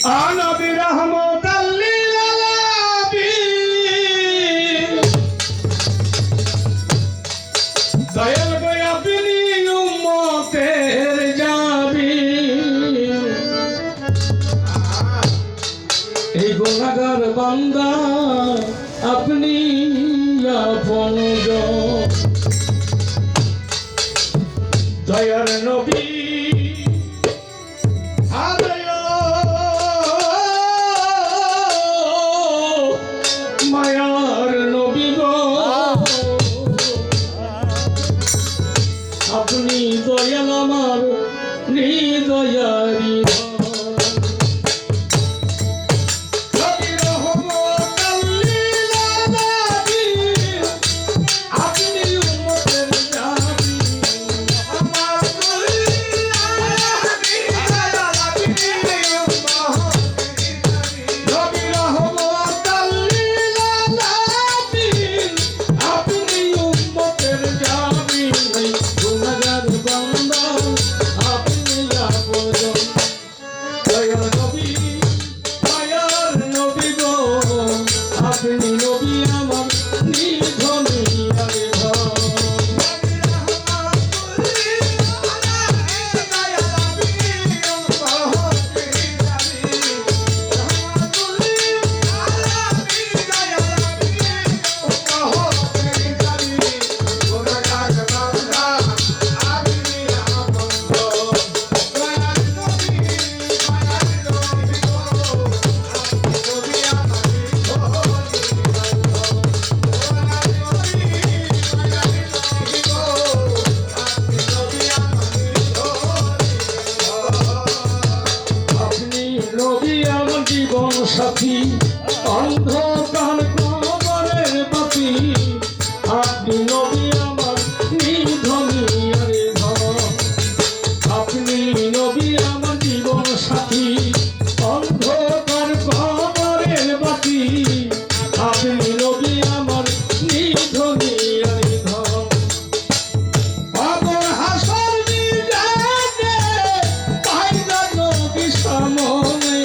নবী রহমতাল লিল আলামিন দয়াল গো আপনি উম্মতের জামিন এই গুনাহগার বান্দা আপনি আপনজন দয়ার নবী মায়ার নবী গো আপনি দয়াল আমার হৃদয়ারি সাথী অন্ধকার কবরের বাতি আপনি নবী আমার নিধনী আরে ধন আপনি নবী আমার জীবন সাথী অন্ধকার কবরের বাতি আপনি নবী আমার নিধনী আরে ধন কবর হাসর মিজানে পাইলা নবী সামনে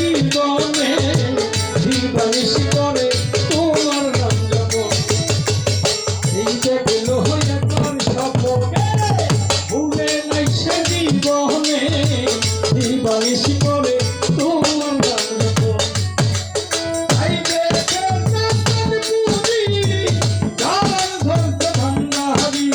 জীবনে দিবানিশি করে তোমার নাম জপন এই যে গেল হইয়া তোর স্বপ্নে ভুলে নাই সে জীবনে দিবানিশি করে তোমার নাম জপন এই যে কেন্দ্র পুরি গান ধরতে ভান্ডারি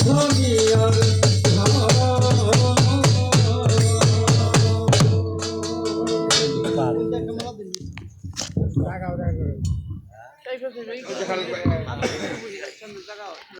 Oh